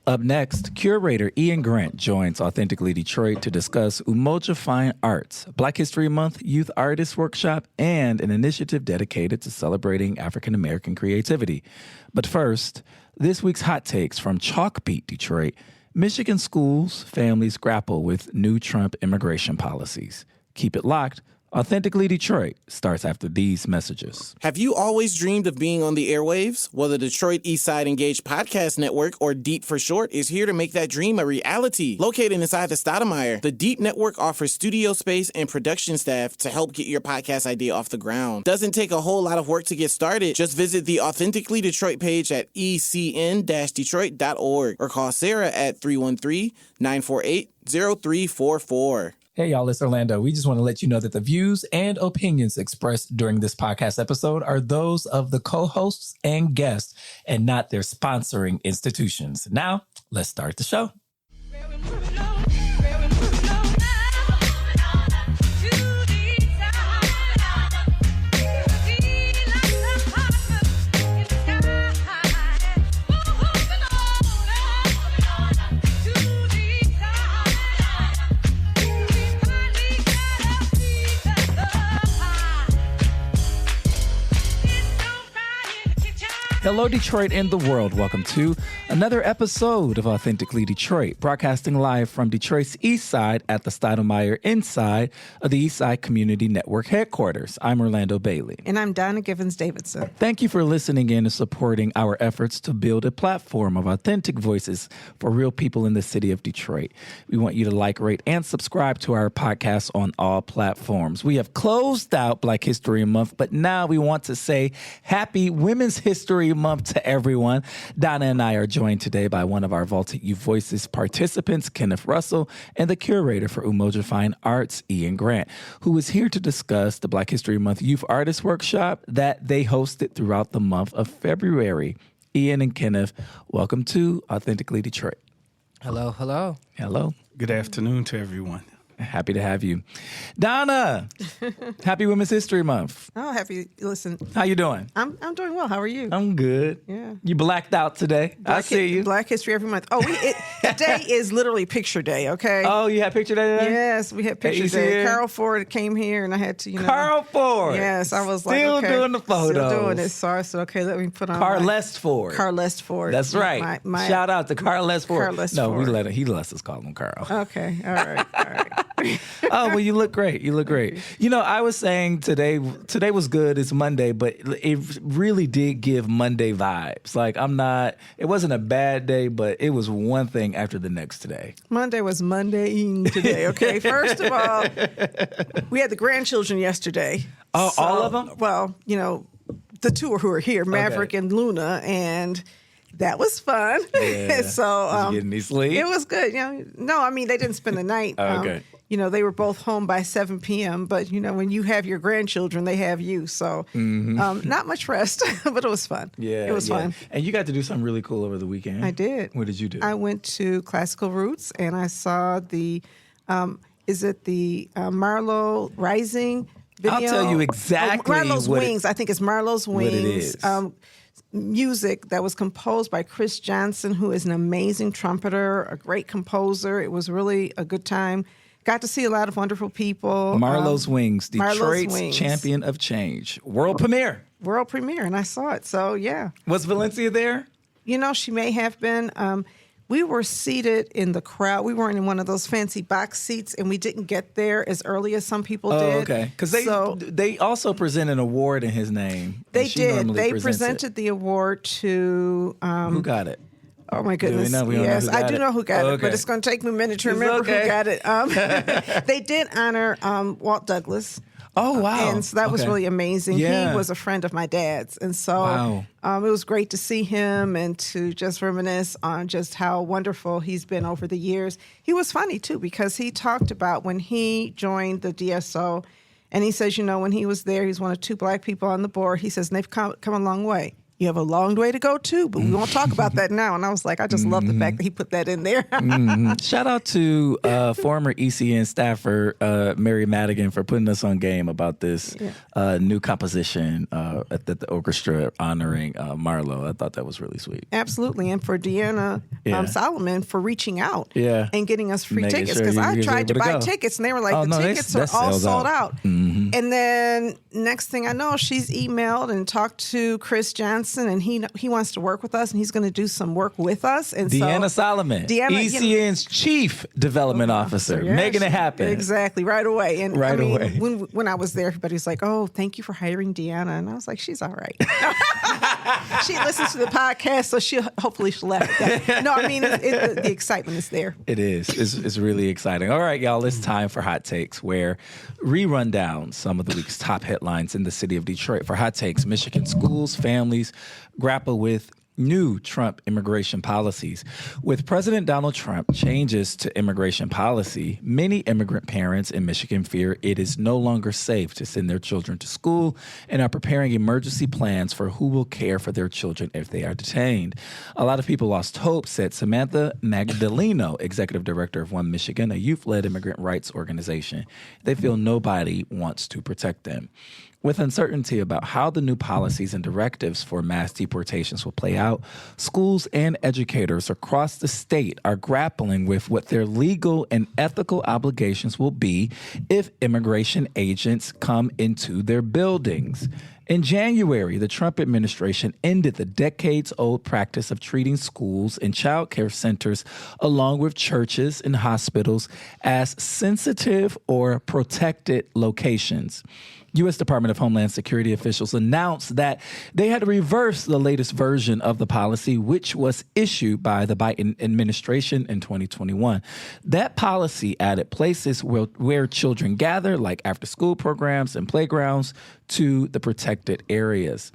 Up next, curator Ian Grant joins Authentically Detroit to discuss Umoja Fine Arts, Black History Month Youth Artist Workshop, and an initiative dedicated to celebrating African American creativity. But first, this week's hot takes from Chalkbeat Detroit. Michigan schools, families grapple with new Trump immigration policies. Keep it locked. Authentically Detroit starts after these messages. Have you always dreamed of being on the airwaves? Well, the Detroit Eastside Engaged Podcast Network, or DEEP for short, is here to make that dream a reality. Located inside the Stoudemire, the DEEP Network offers studio space and production staff to help get your podcast idea off the ground. Doesn't take a whole lot of work to get started. Just visit the Authentically Detroit page at ecn-detroit.org or call Sarah at 313-948-0344. Hey, y'all, it's Orlando. We just want to let you know that the views and opinions expressed during this podcast episode are those of the co-hosts and guests and not their sponsoring institutions. Now, let's start the show. Hello, Detroit and the world. Welcome to another episode of Authentically Detroit, broadcasting live from Detroit's East Side at the Stoudemire inside of the East Side Community Network headquarters. I'm Orlando Bailey. And I'm Donna Givens-Davidson. Thank you for listening in and supporting our efforts to build a platform of authentic voices for real people in the city of Detroit. We want you to like, rate, and subscribe to our podcast on all platforms. We have closed out Black History Month, but now we want to say Happy Women's History Month to everyone. Donna and I are joined today by one of our Vaulted Youth Voices participants, Kenneth Russell, and the curator for Umoja Fine Arts, Ian Grant, who is here to discuss the Black History Month Youth Artist Workshop that they hosted throughout the month of February. Ian and Kenneth, welcome to Authentically Detroit. Hello, hello. Hello. Good afternoon to everyone. Happy to have you. Donna, happy Women's History Month. Oh, happy. Listen. How you doing? I'm doing well. How are you? I'm good. Yeah. You blacked out today. I see you. Black History every month. Oh, today is literally picture day, okay? Oh, you had picture day today? Yes, we had picture day. Carol Ford came here and I had to, Carl Ford. Yes, I was still like, okay. Doing the photos. Still doing it. So I said, okay, let me put on Carlest Ford. Carlest Ford. That's right. Shout out to Carlest Ford. Ford. He lets us call him Carl. Okay. All right. Oh, well, you look great. You look great. You know, I was saying today was good. It's Monday, but it really did give Monday vibes. Like, it wasn't a bad day, but it was one thing after the next today. Monday was Monday-ing today, okay? First of all, we had the grandchildren yesterday. Oh, so, all of them? Well, the two who are here, Maverick and Luna, and that was fun. Yeah. So, did you get any sleep? It was good. No, I mean, they didn't spend the night. Okay. They were both home by 7 p.m., but, when you have your grandchildren, they have you. So not much rest, but it was fun. Yeah. It was fun. And you got to do something really cool over the weekend. I did. What did you do? I went to Classical Roots, and I saw the Marlowe Rising video? I'll tell you exactly Marlowe's Wings. I think it's Marlowe's Wings. What it is. Music that was composed by Chris Johnson, who is an amazing trumpeter, a great composer. It was really a good time. Got to see a lot of wonderful people. Marlowe's Wings, Detroit's Wings. Champion of Change. World premiere. World premiere, and I saw it. So, yeah. Was Valencia there? She may have been. We were seated in the crowd. We weren't in one of those fancy box seats, and we didn't get there as early as some people did. Oh, okay. Because they also present an award in his name. They did. They presented the award to... who got it? Oh, my goodness. Yes, I do know who got it, but it's going to take me a minute to remember who got it. They did honor Walt Douglas. Oh, wow. And so that was really amazing. Yeah. He was a friend of my dad's. And so it was great to see him and to just reminisce on just how wonderful he's been over the years. He was funny, too, because he talked about when he joined the DSO, and he says, when he was there, he's one of two black people on the board. He says, and they've come a long way. You have a long way to go, too, but we won't talk about that now. And I was like, I just love the fact that he put that in there. Shout out to former ECN staffer Mary Madigan for putting us on game about this new composition at the orchestra honoring Marlowe. I thought that was really sweet. Absolutely. And for Deanna Solomon for reaching out and getting us free tickets. Because I tried to buy tickets, and they were like, tickets are all sold out. Mm-hmm. And then next thing I know, she's emailed and talked to Chris Johnson, and he wants to work with us, and he's going to do some work with us. And Deanna Solomon, ECN's chief development officer, making it happen. Exactly, right away. And away. When I was there, everybody was like, "Oh, thank you for hiring Deanna," and I was like, "She's all right." She listens to the podcast, so hopefully she'll laugh at that. No, I mean the excitement is there. It is. It's really exciting. All right, y'all. It's time for Hot Takes, where we run down some of the week's top headlines in the city of Detroit. For Hot Takes, Michigan schools, families grapple with new Trump immigration policies. With President Donald Trump changes to immigration policy, many immigrant parents in Michigan fear it is no longer safe to send their children to school and are preparing emergency plans for who will care for their children if they are detained. A lot of people lost hope, said Samantha Magdaleno, executive director of One Michigan, a youth-led immigrant rights organization. They feel nobody wants to protect them. With uncertainty about how the new policies and directives for mass deportations will play out, schools and educators across the state are grappling with what their legal and ethical obligations will be if immigration agents come into their buildings. In January, the Trump administration ended the decades-old practice of treating schools and child care centers, along with churches and hospitals, as sensitive or protected locations. U.S. Department of Homeland Security officials announced that they had reversed the latest version of the policy, which was issued by the Biden administration in 2021. That policy added places where children gather, like after-school programs and playgrounds, to the protected areas.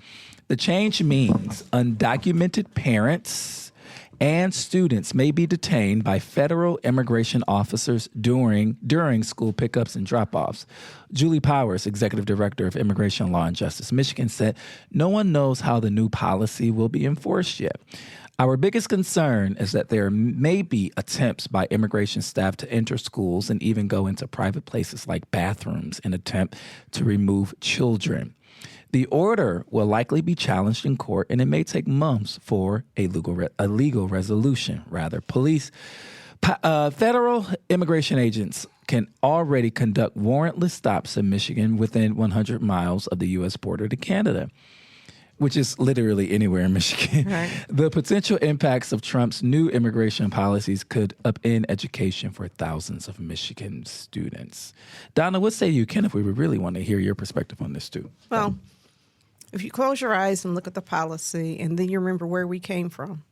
The change means undocumented parents and students may be detained by federal immigration officers during school pickups and drop-offs. Julie Powers, executive director of Immigration Law and Justice Michigan, said no one knows how the new policy will be enforced yet. Our biggest concern is that there may be attempts by immigration staff to enter schools and even go into private places like bathrooms in an attempt to remove children. The order will likely be challenged in court, and it may take months for a legal resolution. Federal immigration agents can already conduct warrantless stops in Michigan within 100 miles of the U.S. border to Canada, which is literally anywhere in Michigan. Right. The potential impacts of Trump's new immigration policies could upend education for thousands of Michigan students. Donna, what say you, Kenneth? We would really want to hear your perspective on this, too. Well, if you close your eyes and look at the policy, and then you remember where we came from,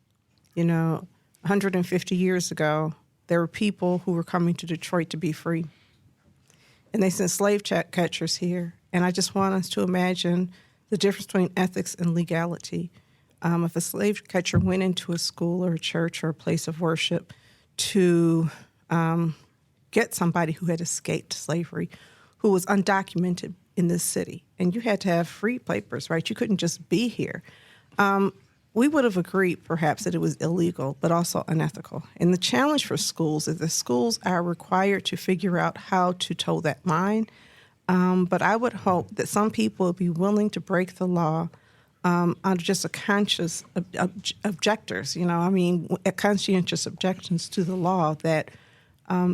150 years ago, there were people who were coming to Detroit to be free. And they sent slave catchers here. And I just want us to imagine the difference between ethics and legality. If a slave catcher went into a school or a church or a place of worship to get somebody who had escaped slavery, who was undocumented in this city, and you had to have free papers, right? You couldn't just be here. We would have agreed, perhaps, that it was illegal, but also unethical. And the challenge for schools is that schools are required to figure out how to toe that line. But I would hope that some people would be willing to break the law under just a conscious objectors, conscientious objections to the law that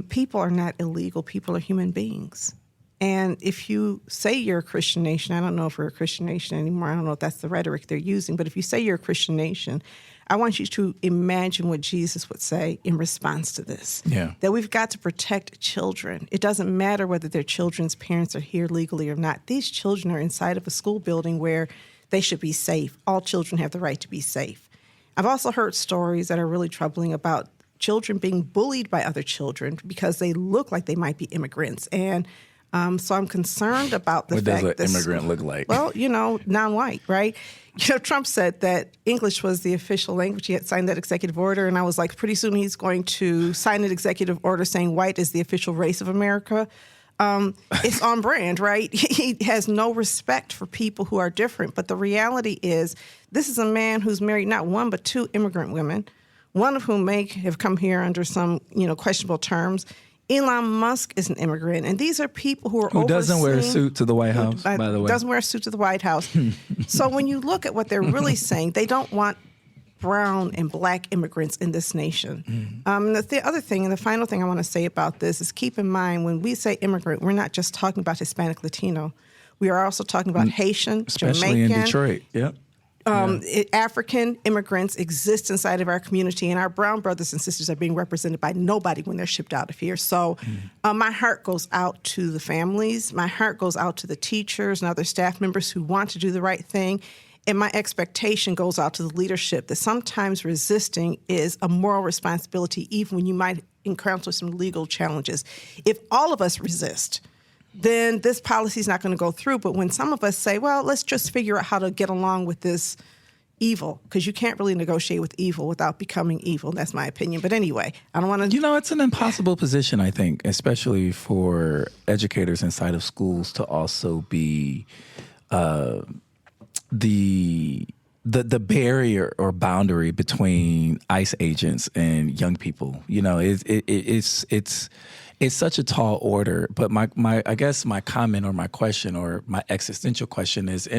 people are not illegal, people are human beings. And if you say you're a Christian nation, I don't know if we're a Christian nation anymore. I don't know if that's the rhetoric they're using. But if you say you're a Christian nation, I want you to imagine what Jesus would say in response to this. Yeah. That we've got to protect children. It doesn't matter whether their children's parents are here legally or not. These children are inside of a school building where they should be safe. All children have the right to be safe. I've also heard stories that are really troubling about children being bullied by other children because they look like they might be immigrants. And so I'm concerned about the fact that... What does an immigrant look like? Well, non-white, right? Trump said that English was the official language. He had signed that executive order, and I was like, pretty soon he's going to sign an executive order saying white is the official race of America. it's on brand, right? He has no respect for people who are different. But the reality is, this is a man who's married not one but two immigrant women, one of whom may have come here under some, questionable terms. Elon Musk is an immigrant, and these are people who doesn't wear a suit to the White House, by the way. Doesn't wear a suit to the White House. So when you look at what they're really saying, they don't want brown and black immigrants in this nation. The other thing, and the final thing I want to say about this is keep in mind, when we say immigrant, we're not just talking about Hispanic, Latino. We are also talking about Haitian, especially Jamaican. in Detroit, yep. African immigrants exist inside of our community, and our brown brothers and sisters are being represented by nobody when they're shipped out of here. So my heart goes out to the families. My heart goes out to the teachers and other staff members who want to do the right thing. And my expectation goes out to the leadership that sometimes resisting is a moral responsibility, even when you might encounter some legal challenges. If all of us resist, then this policy is not going to go through. But when some of us say, well, let's just figure out how to get along with this evil, because you can't really negotiate with evil without becoming evil. That's my opinion. But anyway, I don't want to... it's an impossible position, I think, especially for educators inside of schools to also be the barrier or boundary between ICE agents and young people. It's such a tall order. But I guess my comment or my question or my existential question is,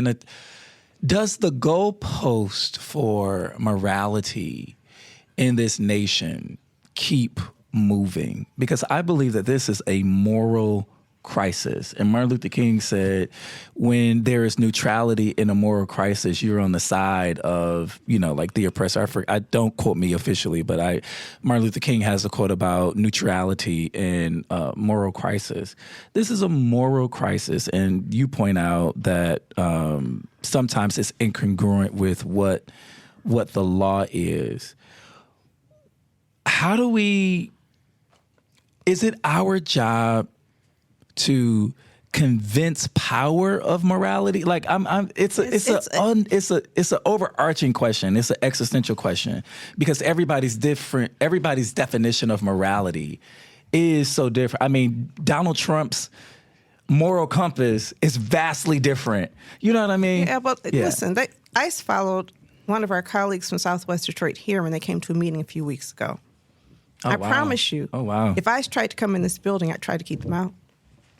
does the goalpost for morality in this nation keep moving? Because I believe that this is a moral crisis. And Martin Luther King said, when there is neutrality in a moral crisis, you're on the side of, the oppressor. I don't quote me officially, but Martin Luther King has a quote about neutrality in moral crisis. This is a moral crisis. And you point out that sometimes it's incongruent with what the law is. Is it our job to convince power of morality? Like it's an overarching question. It's an existential question, because everybody's different. Everybody's definition of morality is so different. I mean, Donald Trump's moral compass is vastly different. You know what I mean? Yeah, but listen, ICE followed one of our colleagues from Southwest Detroit here when they came to a meeting a few weeks ago. I promise you. Oh, wow. If ICE tried to come in this building, I'd try to keep them out.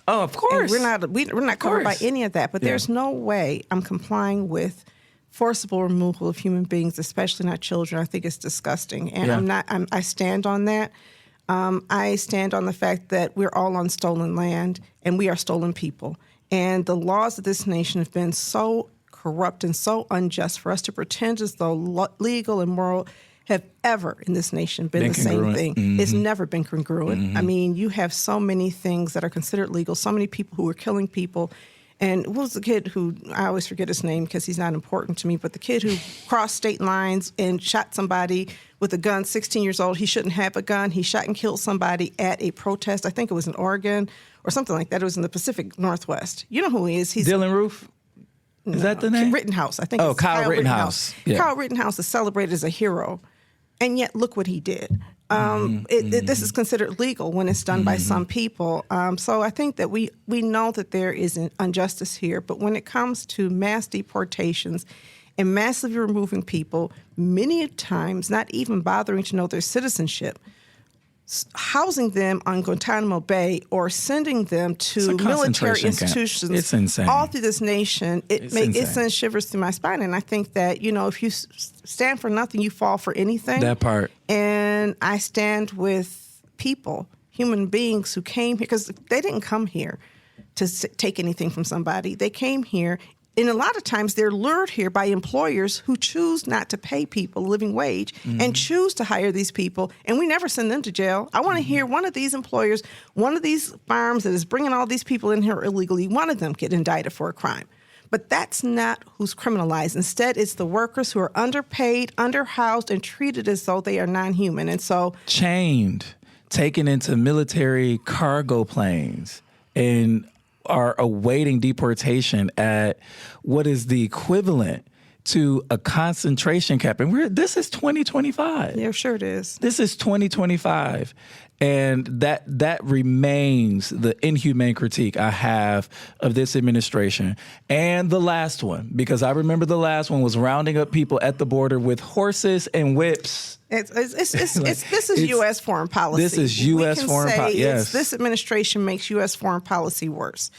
Oh, of course. And we're not covered by any of that. But there's no way I'm complying with forcible removal of human beings, especially not children. I think it's disgusting. And I stand on that. I stand on the fact that we're all on stolen land and we are stolen people. And the laws of this nation have been so corrupt and so unjust for us to pretend as though legal and moral have ever in this nation been the same thing. Mm-hmm. It's never been congruent. Mm-hmm. I mean, you have so many things that are considered legal, so many people who are killing people. And what was the kid who, I always forget his name because he's not important to me, but the kid who crossed state lines and shot somebody with a gun, 16 years old. He shouldn't have a gun. He shot and killed somebody at a protest. I think it was in Oregon or something like that. It was in the Pacific Northwest. You know who he is. He's Dylan Roof? Is that the name? Rittenhouse. I think it's Kyle Rittenhouse. Yeah. Kyle Rittenhouse is celebrated as a hero. And yet, look what he did. This is considered legal when it's done by some people. So I think that we know that there is an injustice here. But when it comes to mass deportations and massively removing people, many times not even bothering to know their citizenship, housing them on Guantanamo Bay or sending them to military institutions all through this nation, it sends shivers through my spine. And I think that, if you stand for nothing, you fall for anything. That part. And I stand with people, human beings who came here, because they didn't come here to take anything from somebody. They came here. And a lot of times they're lured here by employers who choose not to pay people a living wage and choose to hire these people. And we never send them to jail. I want to hear one of these employers, one of these farms that is bringing all these people in here illegally, one of them get indicted for a crime. But that's not who's criminalized. Instead, it's the workers who are underpaid, underhoused, and treated as though they are non-human. And so chained, taken into military cargo planes, and are awaiting deportation at what is the equivalent to a concentration camp. And this is 2025. Yeah, sure it is. This is 2025. And that remains the inhumane critique I have of this administration and the last one, because I remember the last one was rounding up people at the border with horses and whips. This is U.S. foreign policy. This is U.S. foreign policy. Yes. This administration makes U.S. foreign policy worse.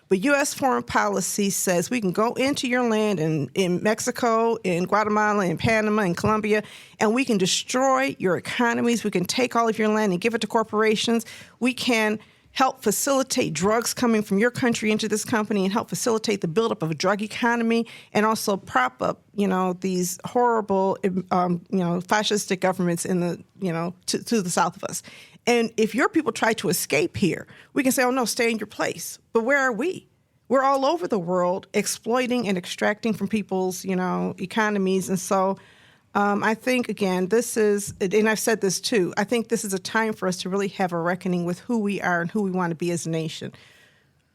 But U.S. foreign policy says we can go into your land in Mexico, in Guatemala, in Panama, in Colombia, and we can destroy your economies. We can take all of your land and give it to corporations. We can help facilitate drugs coming from your country into this company and help facilitate the buildup of a drug economy and also prop up, these horrible, fascistic governments in the, to the south of us. And if your people try to escape here, we can say, oh, no, stay in your place. But where are we? We're all over the world exploiting and extracting from people's, economies. And so I think, again, this is, and I've said this too, I think this is a time for us to really have a reckoning with who we are and who we want to be as a nation.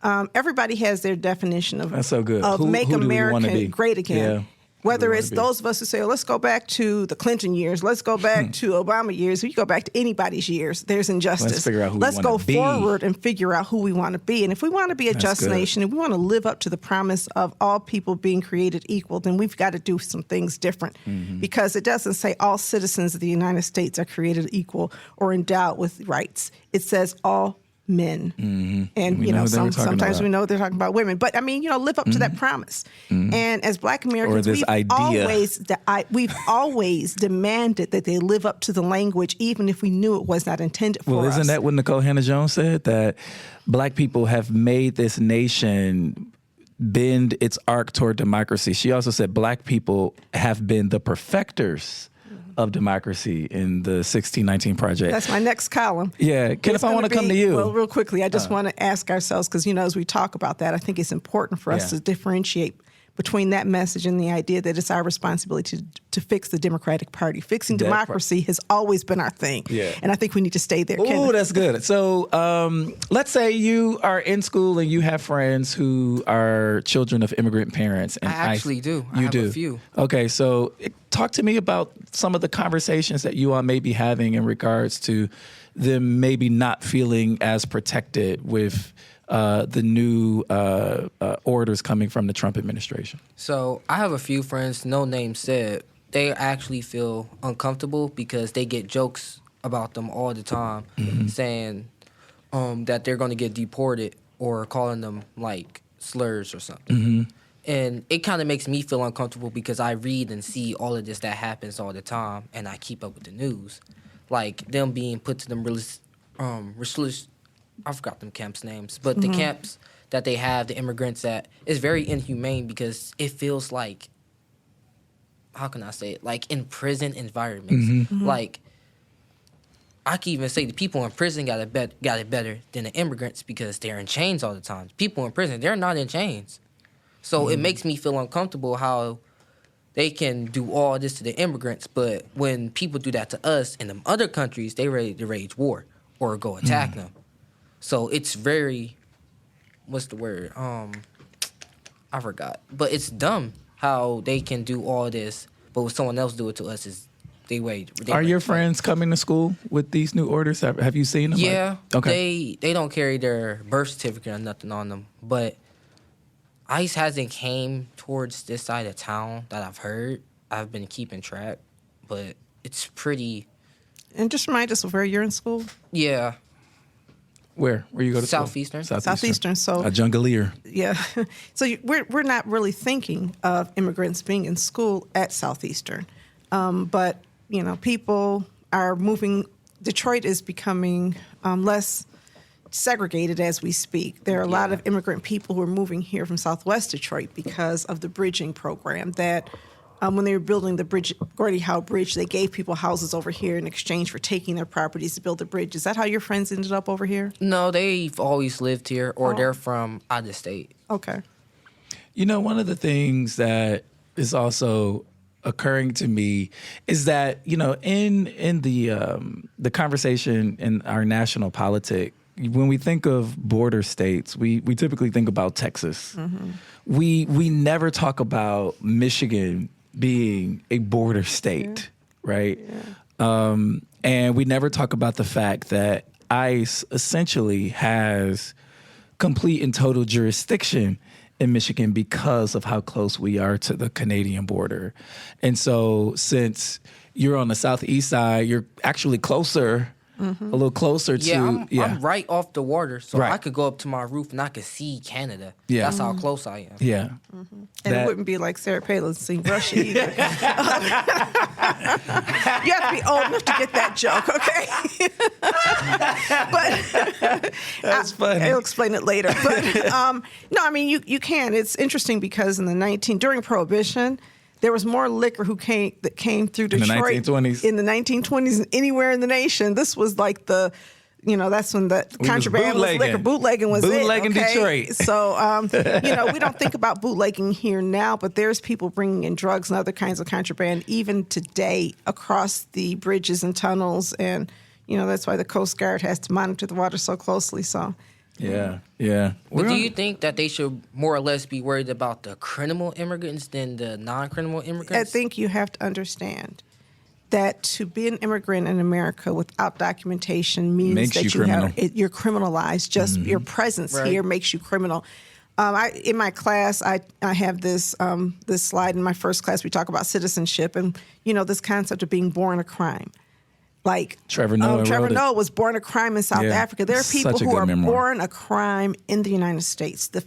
Everybody has their definition of, that's so good. Of make who America great again. Yeah. Whether it's those of us who say, let's go back to the Clinton years, let's go back to Obama years, if you go back to anybody's years, there's injustice. Let's figure out who let's we go want to be. Forward and figure out who we want to be. And if we want to be a just nation and we want to live up to the promise of all people being created equal, then we've got to do some things different. Because it doesn't say all citizens of the United States are created equul or endowed with rights. It says all men. And, sometimes we know they're talking about women. But, live up to that promise. And as Black Americans, we've always demanded that they live up to the language, even if we knew it was not intended for us. Well, isn't that what Nicole Hannah-Jones said? That Black people have made this nation bend its arc toward democracy. She also said Black people have been the perfecters of democracy in the 1619 Project. That's my next column. Yeah. Kenneth, I want to come to you. Well, real quickly, I just want to ask ourselves, because, as we talk about that, I think it's important for us to differentiate between that message and the idea that it's our responsibility to fix the Democratic Party. Fixing democracy has always been our thing. Yeah. And I think we need to stay there. Oh, that's good. So let's say you are in school and you have friends who are children of immigrant parents. And I actually do. You I have do? A few. Okay, so talk to me about some of the conversations that you all may be having in regards to them maybe not feeling as protected with the new orders coming from the Trump administration. So I have a few friends, no name said, they actually feel uncomfortable because they get jokes about them all the time, saying that they're going to get deported or calling them like slurs or something. And it kind of makes me feel uncomfortable because I read and see all of this that happens all the time, and I keep up with the news. Like them being put to them I forgot them camps' names, but the camps that they have, the immigrants at, is very inhumane because it feels like, how can I say it, like in prison environments. Like, I can even say the people in prison got it better than the immigrants because they're in chains all the time. People in prison, they're not in chains. So it makes me feel uncomfortable how they can do all this to the immigrants, but when people do that to us in them other countries, they ready to wage war or go attack them. So it's very, what's the word? I forgot. But it's dumb how they can do all this, but when someone else do it to us, is they wage. Are your friends coming to school with these new orders? Have you seen them? Yeah. Okay. They don't carry their birth certificate or nothing on them, but ICE hasn't came towards this side of town that I've heard. I've been keeping track, but it's pretty. And just remind us of where you're in school. Yeah. Where you go to Southeastern. school? Southeastern. So a jungleer. Yeah. So we're not really thinking of immigrants being in school at Southeastern, but people are moving. Detroit is becoming less segregated as we speak. There are a lot of immigrant people who are moving here from Southwest Detroit because of the bridging program that. When they were building the bridge, Gordie Howe Bridge, they gave people houses over here in exchange for taking their properties to build the bridge. Is that how your friends ended up over here? No, they've always lived here, or they're from out of state. Okay. One of the things that is also occurring to me is that in the conversation in our national politic, when we think of border states, we typically think about Texas. We never talk about Michigan being a border state, right? Yeah. And we never talk about the fact that ICE essentially has complete and total jurisdiction in Michigan because of how close we are to the Canadian border. And so since you're on the southeast side, you're actually closer, a little closer to... I'm right off the water, so Right. I could go up to my roof and I could see Canada. Yeah. That's how close I am. Yeah. And it wouldn't be like Sarah Palin seeing Russia either. You have to be old enough to get that joke, okay? But That's funny. I'll explain it later. But no, I mean you can. It's interesting because during Prohibition, there was more liquor that came through Detroit in the 1920s. In the 1920s than anywhere in the nation. This was like that's when the contraband was liquor. Bootlegging was Bootlegging it. Okay? Detroit. So, we don't think about bootlegging here now, but there's people bringing in drugs and other kinds of contraband even today across the bridges and tunnels. And, that's why the Coast Guard has to monitor the water so closely. So, Yeah. But do you think that they should more or less be worried about the criminal immigrants than the non-criminal immigrants? I think you have to understand that to be an immigrant in America without documentation means Makes that you criminal. you're criminalized. Just your presence here makes you criminal. In my class, I have this slide in my first class. We talk about citizenship and this concept of being born a crime. Like Trevor Noah was born a crime in South Africa. There are people Such a who good are memoir. born a crime in the United States. The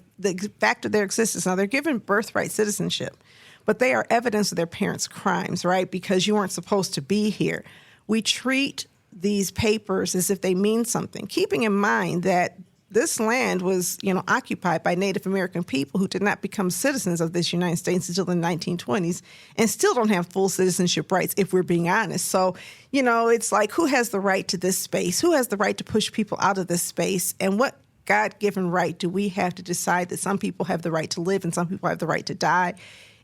fact of their existence. Now they're given birthright citizenship, but they are evidence of their parents' crimes, right? Because you weren't supposed to be here. We treat these papers as if they mean something, keeping in mind that this land was, occupied by Native American people who did not become citizens of this United States until the 1920s and still don't have full citizenship rights, if we're being honest. So, it's like, who has the right to this space? Who has the right to push people out of this space? And what God-given right do we have to decide that some people have the right to live and some people have the right to die?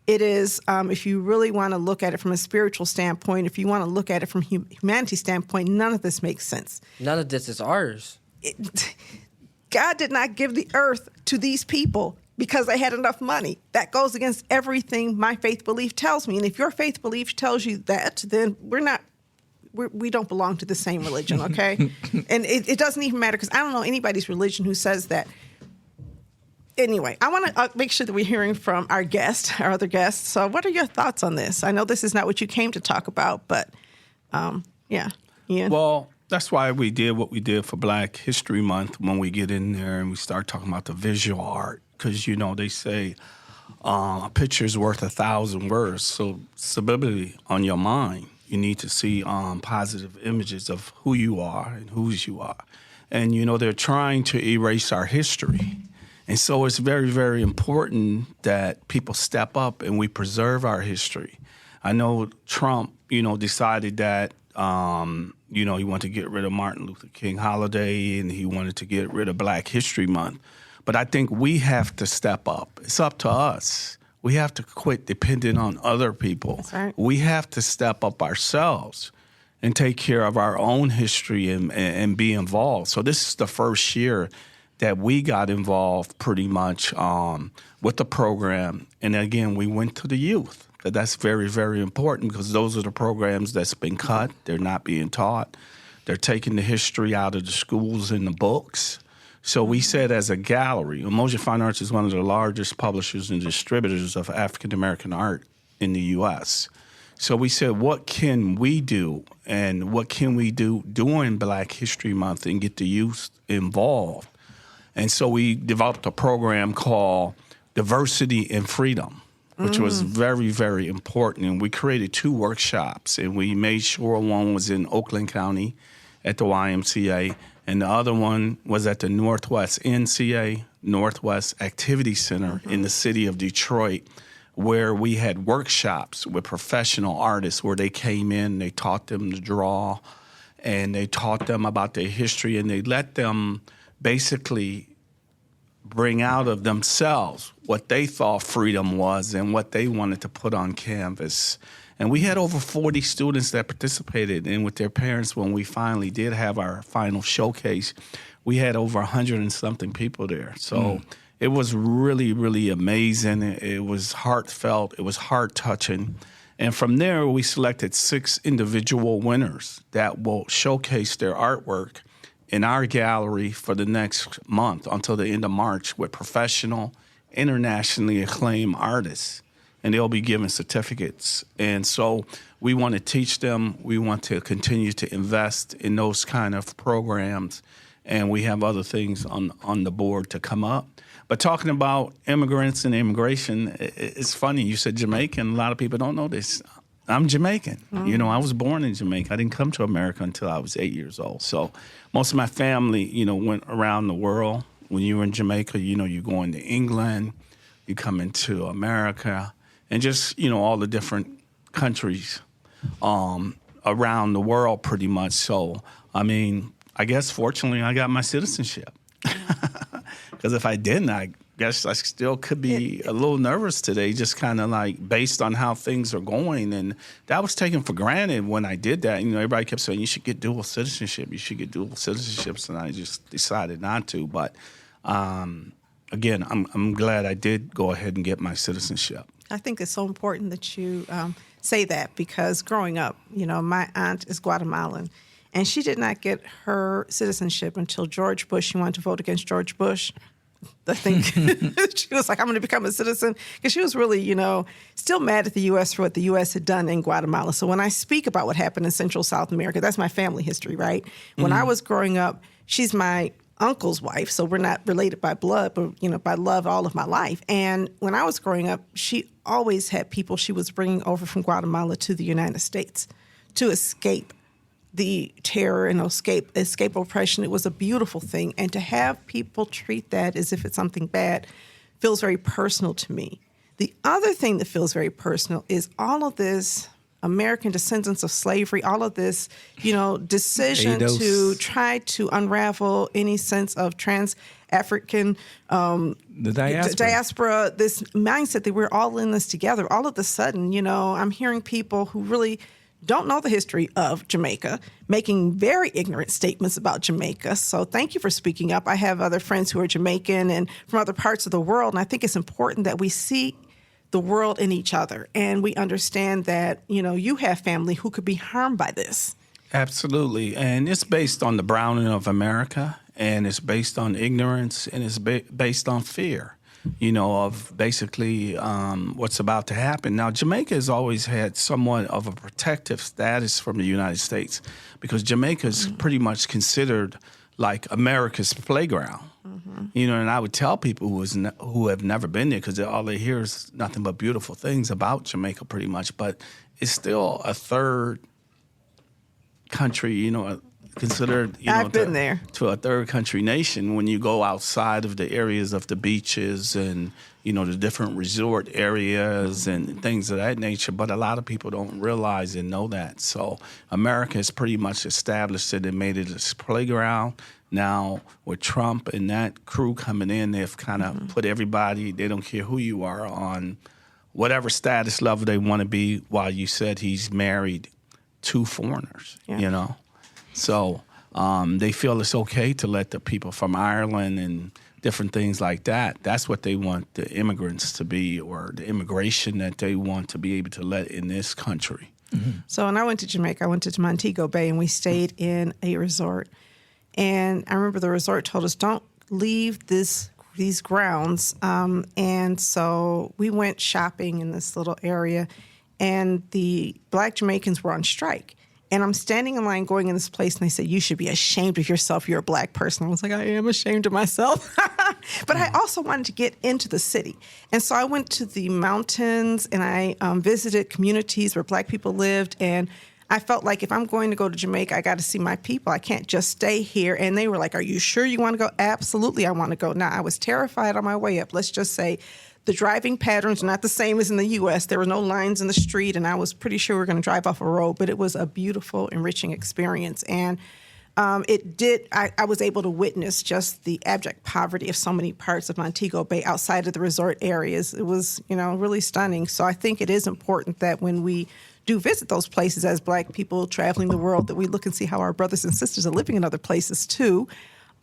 It is, if you really want to look at it from a spiritual standpoint, if you want to look at it from humanity's standpoint, none of this makes sense. None of this is ours. God did not give the earth to these people because they had enough money. That goes against everything my faith belief tells me. And if your faith belief tells you that, then we don't belong to the same religion, okay? And it doesn't even matter because I don't know anybody's religion who says that. Anyway, I want to make sure that we're hearing from our other guests. So what are your thoughts on this? I know this is not what you came to talk about, but yeah. Ian? Well, that's why we did what we did for Black History Month when we get in there and we start talking about the visual art. Because, they say a picture's worth 1,000 words. So subliminally on your mind, you need to see positive images of who you are and whose you are. And, they're trying to erase our history. And so it's very, very important that people step up and we preserve our history. I know Trump, decided that he wanted to get rid of Martin Luther King holiday and he wanted to get rid of Black History Month. But I think we have to step up. It's up to us. We have to quit depending on other people. That's right. We have to step up ourselves and take care of our own history and be involved. So this is the first year that we got involved pretty much with the program. And again, we went to the youth. That's very, very important because those are the programs that's been cut. They're not being taught. They're taking the history out of the schools and the books. So we said as a gallery, Umoja Fine Arts is one of the largest publishers and distributors of African-American art in the U.S. So we said, what can we do and what can we do during Black History Month and get the youth involved? And so we developed a program called Diversity and Freedom, which was very, very important. And we created 2 workshops, and we made sure one was in Oakland County at the YMCA, and the other one was at the Northwest NCA, Northwest Activity Center in the city of Detroit, where we had workshops with professional artists where they came in, they taught them to draw, and they taught them about their history, and they let them basically bring out of themselves what they thought freedom was and what they wanted to put on canvas. And we had over 40 students that participated, and with their parents, when we finally did have our final showcase, we had over 100 and something people there. So it was really, really amazing. It was heartfelt. It was heart-touching. And from there, we selected 6 individual winners that will showcase their artwork in our gallery for the next month until the end of March with professional, internationally acclaimed artists, and they'll be given certificates. And so we want to teach them. We want to continue to invest in those kind of programs, and we have other things on the board to come up. But talking about immigrants and immigration, it's funny. You said Jamaican. A lot of people don't know this. I'm Jamaican. Mm-hmm. I was born in Jamaica. I didn't come to America until I was 8 years old. So most of my family, went around the world. When you were in Jamaica, you're going to England, you come into America, and just, all the different countries around the world pretty much. So, I guess fortunately I got my citizenship. Because if I didn't, I guess I still could be a little nervous today, just kind of like based on how things are going. And that was taken for granted when I did that. Everybody kept saying, you should get dual citizenship. You should get dual citizenships. And I just decided not to. But again, I'm glad I did go ahead and get my citizenship. I think it's so important that you say that, because growing up, my aunt is Guatemalan. And she did not get her citizenship until George Bush. She wanted to vote against George Bush. I think she was like, I'm going to become a citizen. Because she was really, still mad at the U.S. for what the U.S. had done in Guatemala. So when I speak about what happened in Central South America, that's my family history, right? When I was growing up, she's my uncle's wife. So we're not related by blood, but, by love all of my life. And when I was growing up, she always had people she was bringing over from Guatemala to the United States to escape the terror and escape oppression. It was a beautiful thing. And to have people treat that as if it's something bad feels very personal to me. The other thing that feels very personal is all of this American descendants of slavery, all of this, decision to try to unravel any sense of trans-African the diaspora, this mindset that we're all in this together. All of a sudden, I'm hearing people who really don't know the history of Jamaica, making very ignorant statements about Jamaica. So thank you for speaking up. I have other friends who are Jamaican and from other parts of the world, and I think it's important that we see the world in each other, and we understand that, you have family who could be harmed by this. Absolutely, and it's based on the browning of America, and it's based on ignorance, and it's based on fear. Of basically what's about to happen. Now, Jamaica has always had somewhat of a protective status from the United States, because Jamaica is pretty much considered like America's playground. Mm-hmm. And I would tell people who have never been there, because all they hear is nothing but beautiful things about Jamaica pretty much, but it's still a third country, considered, I've been there, to a third country nation when you go outside of the areas of the beaches and, the different resort areas and things of that nature. But a lot of people don't realize and know that. So America has pretty much established it and made it its playground. Now, with Trump and that crew coming in, they've kind of put everybody, they don't care who you are, on whatever status level they want to be, while you said he's married 2 foreigners, So they feel it's okay to let the people from Ireland and different things like that, that's what they want the immigrants to be, or the immigration that they want to be able to let in this country. Mm-hmm. So when I went to Jamaica, I went to Montego Bay, and we stayed in a resort. And I remember the resort told us, don't leave these grounds. And so we went shopping in this little area, and the Black Jamaicans were on strike. And I'm standing in line going in this place, and they said, you should be ashamed of yourself. You're a Black person. I was like, I am ashamed of myself. But I also wanted to get into the city. And so I went to the mountains, and I visited communities where Black people lived. And I felt like if I'm going to go to Jamaica, I got to see my people. I can't just stay here. And they were like, are you sure you want to go? Absolutely, I want to go. Now, I was terrified on my way up. Let's just say the driving patterns are not the same as in the U.S. There were no lines in the street, and I was pretty sure we were going to drive off a road. But it was a beautiful, enriching experience. And I was able to witness just the abject poverty of so many parts of Montego Bay outside of the resort areas. It was, really stunning. So I think it is important that when we do visit those places as Black people traveling the world, that we look and see how our brothers and sisters are living in other places too.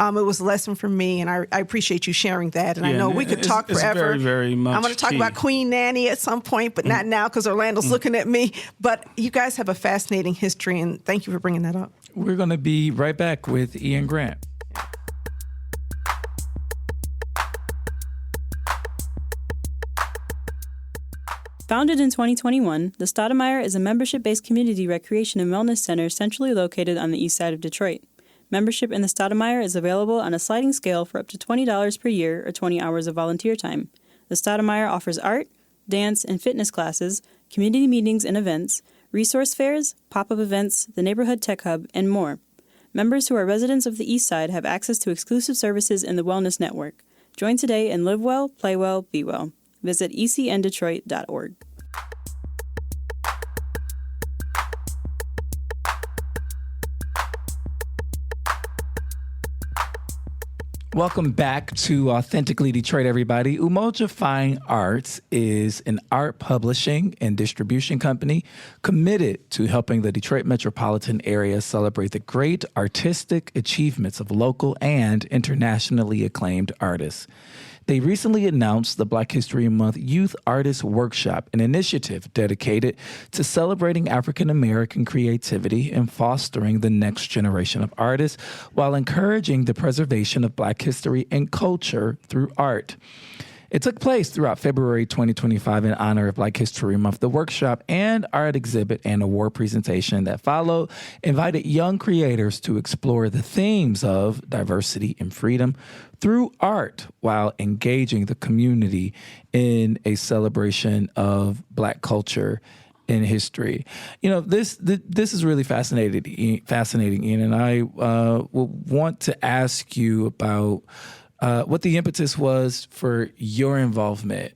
It was a lesson for me, and I appreciate you sharing that. And I know we could talk forever. Very, very much. I'm going to talk about Queen Nanny at some point, but not now because Orlando's looking at me. But you guys have a fascinating history, and thank you for bringing that up. We're going to be right back with Ian Grant. Founded in 2021, the Stoudemire is a membership-based community recreation and wellness center centrally located on the east side of Detroit. Membership in the Stoudemire is available on a sliding scale for up to $20 per year or 20 hours of volunteer time. The Stoudemire offers art, dance, and fitness classes, community meetings and events, resource fairs, pop-up events, the neighborhood tech hub, and more. Members who are residents of the east side have access to exclusive services in the Wellness Network. Join today and live well, play well, be well. Visit ecndetroit.org. Welcome back to Authentically Detroit, everybody. Umoja Fine Arts is an art publishing and distribution company committed to helping the Detroit Metropolitan area celebrate the great artistic achievements of local and internationally acclaimed artists. They recently announced the Black History Month Youth Artist Workshop, an initiative dedicated to celebrating African-American creativity and fostering the next generation of artists while encouraging the preservation of Black history and culture through art. It took place throughout February 2025 in honor of Black History Month. The workshop and art exhibit and award presentation that followed invited young creators to explore the themes of diversity and freedom through art while engaging the community in a celebration of Black culture and history. You know, this is really fascinating, Ian, and I want to ask you about what the impetus was for your involvement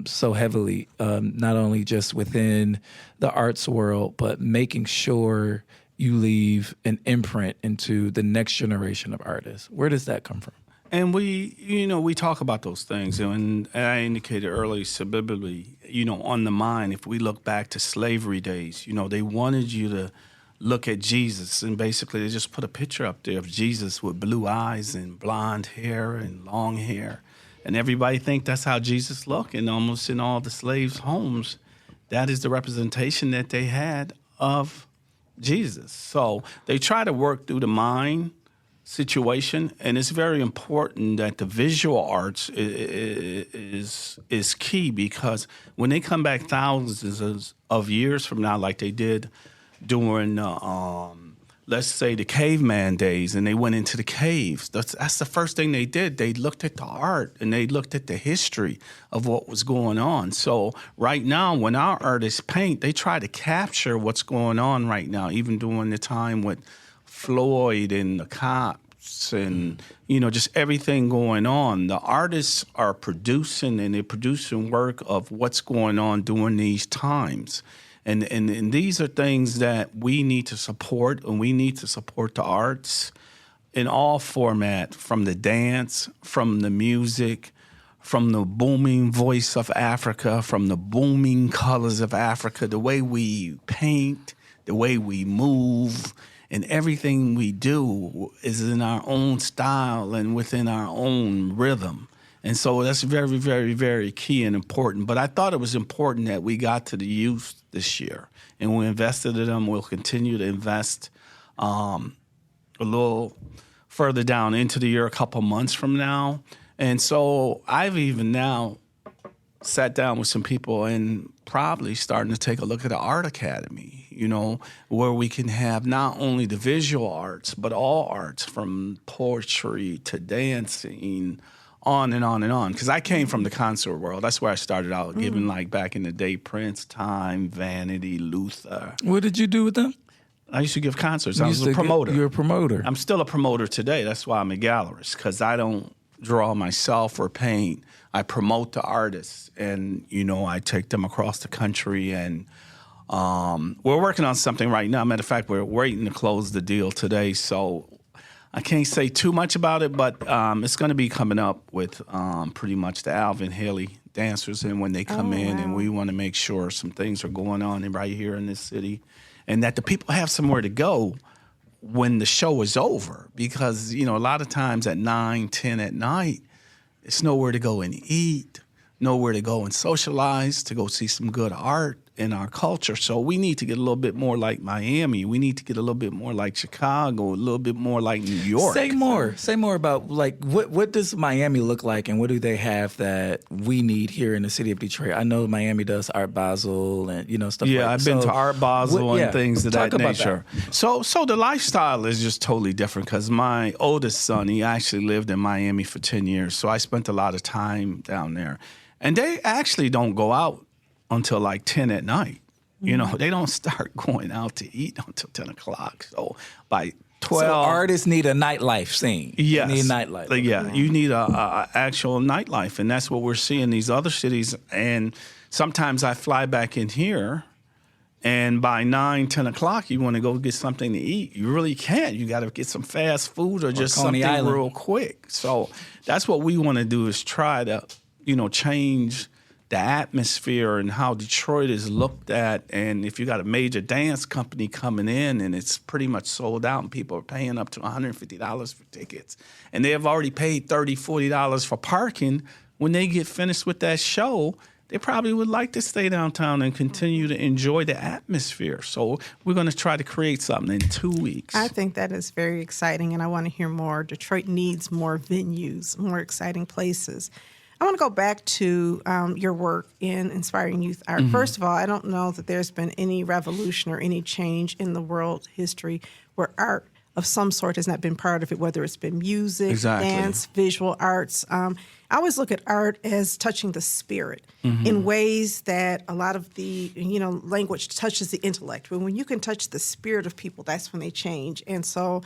so heavily, not only just within the arts world, but making sure you leave an imprint into the next generation of artists. Where does that come from? And we talk about those things. And I indicated earlier, subliminally, on the mind, if we look back to slavery days, they wanted you to look at Jesus, and basically they just put a picture up there of Jesus with blue eyes and blonde hair and long hair. And everybody think that's how Jesus looked. And almost in all the slaves' homes, that is the representation that they had of Jesus. So they try to work through the mind situation, and it's very important that the visual arts is key, because when they come back thousands of years from now, like they did during, let's say, the caveman days, and they went into the caves. That's the first thing they did. They looked at the art, and they looked at the history of what was going on. So right now, when our artists paint, they try to capture what's going on right now, even during the time with Floyd and the cops and, just everything going on. The artists are producing, and they're producing work of what's going on during these times. And these are things that we need to support, and we need to support the arts in all format, from the dance, from the music, from the booming voice of Africa, from the booming colors of Africa, the way we paint, the way we move, and everything we do is in our own style and within our own rhythm. And so that's very, very, very key and important. But I thought it was important that we got to the youth this year, and we invested in them. We'll continue to invest a little further down into the year, a couple months from now. And so I've even now sat down with some people and probably starting to take a look at the Art Academy, where we can have not only the visual arts, but all arts, from poetry to dancing, on and on and on. Because I came from the concert world. That's where I started out, giving, like, back in the day, Prince, Time, Vanity, Luther. What did you do with them? I used to give concerts. I was a promoter. You're a promoter. I'm still a promoter today. That's why I'm a gallerist, because I don't draw myself or paint. I promote the artists, and, I take them across the country. And we're working on something right now. Matter of fact, we're waiting to close the deal today, so I can't say too much about it, but it's going to be coming up with pretty much the Alvin Haley dancers, and when they come in, and we want to make sure some things are going on right here in this city, and that the people have somewhere to go when the show is over. Because, a lot of times at 9, 10 at night, it's nowhere to go and eat, nowhere to go and socialize, to go see some good art. in our culture. So we need to get a little bit more like Miami. We need to get a little bit more like Chicago, a little bit more like New York. Say more about, like, what does Miami look like, and what do they have that we need here in the city of Detroit? I know Miami does Art Basel and, stuff like that. Yeah, I've been to Art Basel and things of that nature. That. So the lifestyle is just totally different because my oldest son, he actually lived in Miami for 10 years. So I spent a lot of time down there. And they actually don't go out until like 10 at night. They don't start going out to eat until 10 o'clock. So by 12. So artists need a nightlife scene. Yes. You need a nightlife. Yeah, you need a actual nightlife. And that's what we're seeing in these other cities. And sometimes I fly back in here, and by 9, 10 o'clock, you want to go get something to eat. You really can't. You got to get some fast food or just Coney something Island. real quick. So that's what we want to do, is try to, change the atmosphere and how Detroit is looked at. And if you got a major dance company coming in and it's pretty much sold out and people are paying up to $150 for tickets, and they have already paid $30, $40 for parking, when they get finished with that show, they probably would like to stay downtown and continue to enjoy the atmosphere. So we're going to try to create something in 2 weeks. I think that is very exciting, and I want to hear more. Detroit needs more venues, more exciting places. I want to go back to your work in inspiring youth art. Mm-hmm. First of all, I don't know that there's been any revolution or any change in the world history where art of some sort has not been part of it, whether it's been music, dance, visual arts. I always look at art as touching the spirit in ways that a lot of the, language touches the intellect. But when you can touch the spirit of people, that's when they change. And so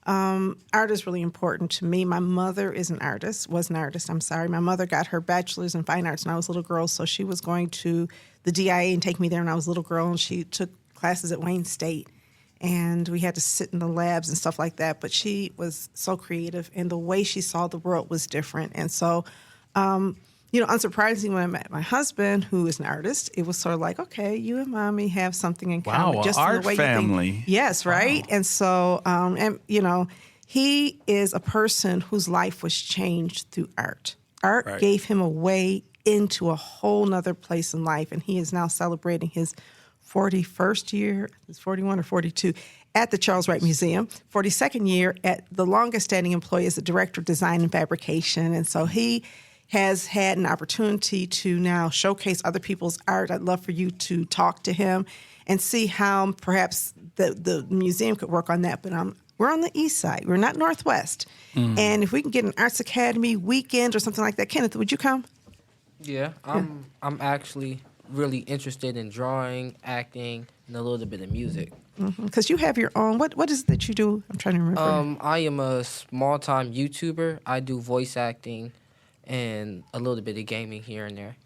art is really important to me. My mother was an artist. My mother got her bachelor's in fine arts when I was a little girl, so she was going to the DIA and take me there when I was a little girl, and she took classes at Wayne State. And we had to sit in the labs and stuff like that. But she was so creative, and the way she saw the world was different. And so, unsurprisingly, when I met my husband, who is an artist, it was sort of like, okay, you and Mommy have something in common. Wow, just art in the way family. You think. Yes, right? Wow. And so, he is a person whose life was changed through art. Art gave him a way into a whole nother place in life, and he is now celebrating his 41st year, it's 41 or 42, at the Charles Wright Museum, 42nd year at the longest standing employee as the Director of Design and Fabrication. And so he has had an opportunity to now showcase other people's art. I'd love for you to talk to him and see how perhaps the museum could work on that. But we're on the east side. We're not northwest. And if we can get an Arts Academy weekend or something like that, Kenneth, would you come? Yeah, I'm actually really interested in drawing, acting, and a little bit of music. Because you have your own. What is it that you do? I'm trying to remember. I am a small-time YouTuber. I do voice acting and a little bit of gaming here and there.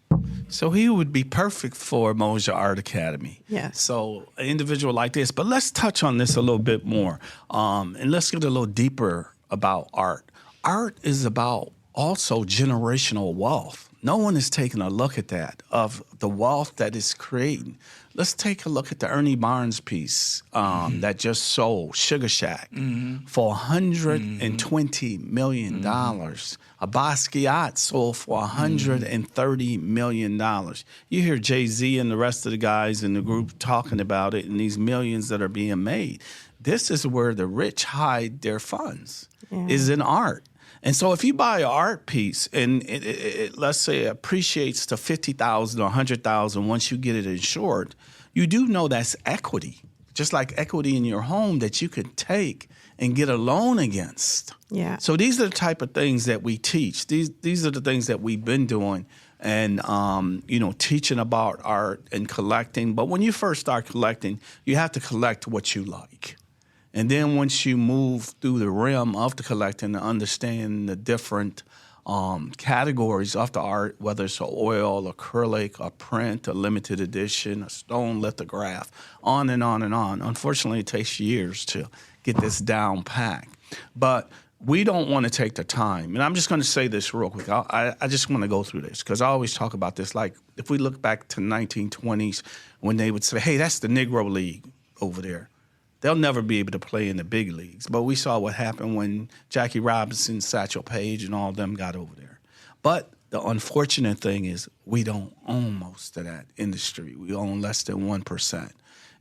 So he would be perfect for Umoja Art Academy. Yes. So an individual like this. But let's touch on this a little bit more. And let's get a little deeper about art. Art is about also generational wealth. No one is taking a look at that, of the wealth that it's creating. Let's take a look at the Ernie Barnes piece that just sold, Sugar Shack, for $120 million. A Basquiat sold for $130 million. You hear Jay-Z and the rest of the guys in the group talking about it and these millions that are being made. This is where the rich hide their funds, is in art. And so if you buy an art piece and it let's say, appreciates to $50,000 or $100,000 once you get it insured, you do know that's equity, just like equity in your home that you can take and get a loan against. Yeah. So these are the type of things that we teach. These are the things that we've been doing and, teaching about art and collecting. But when you first start collecting, you have to collect what you like. And then once you move through the realm of the collecting and understand the different categories of the art, whether it's oil, acrylic, a print, a limited edition, a stone lithograph, on and on and on. Unfortunately, it takes years to get this down packed. But we don't want to take the time. And I'm just going to say this real quick. I just want to go through this because I always talk about this. Like if we look back to 1920s when they would say, hey, that's the Negro League over there. They'll never be able to play in the big leagues. But we saw what happened when Jackie Robinson, Satchel Paige, and all of them got over there. But The unfortunate thing is we don't own most of that industry. We own less than 1%.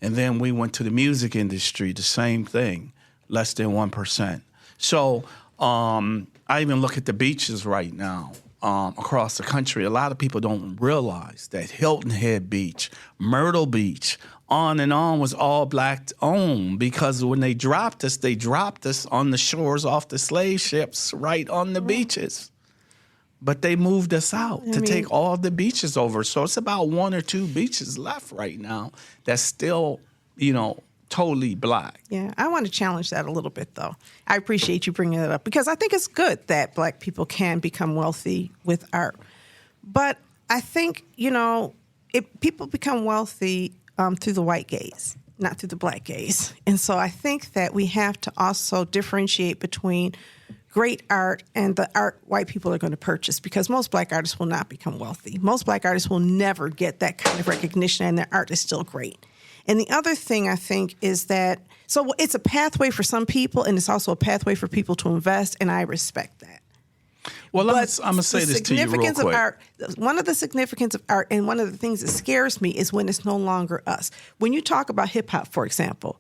And then we went to the music industry, the same thing, less than 1%. So I even look at the beaches right now across the country. A lot of people don't realize that Hilton Head Beach, Myrtle Beach, on and on was all black owned, because when they dropped us on the shores off the slave ships right on the beaches. But they moved us out to take all the beaches over. So it's about 1 or 2 beaches left right now that's still, totally black. Yeah, I want to challenge that a little bit, though. I appreciate you bringing it up, because I think it's good that black people can become wealthy with art. But I think, if people become wealthy through the white gaze, not through the black gaze. And so I think that we have to also differentiate between great art and the art white people are going to purchase, because most black artists will not become wealthy. Most black artists will never get that kind of recognition, and their art is still great. And the other thing I think is that, so it's a pathway for some people, and it's also a pathway for people to invest, and I respect that. Well, I'm going to say this to you real quick. One of the significance of art, and one of the things that scares me, is when it's no longer us. When you talk about hip-hop, for example,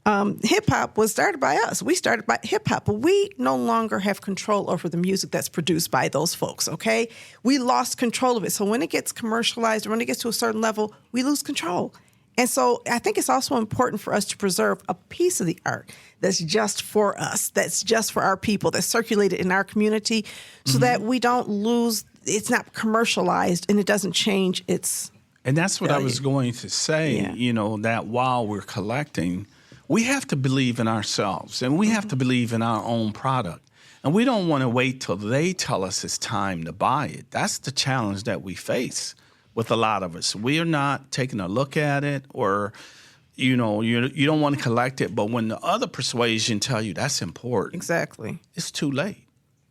hip-hop was started by us. We started by hip-hop, but we no longer have control over the music that's produced by those folks, okay? We lost control of it. So when it gets commercialized, or when it gets to a certain level, we lose control. And so I think it's also important for us to preserve a piece of the art that's just for us, that's just for our people, that's circulated in our community, so that we don't lose, it's not commercialized and it doesn't change its And that's what value. I was going to say, that while we're collecting, we have to believe in ourselves, and we have to believe in our own product. And we don't want to wait till they tell us it's time to buy it. That's the challenge that we face with a lot of us. We are not taking a look at it, or, you don't want to collect it. But when the other persuasion tell you that's important, Exactly. it's too late,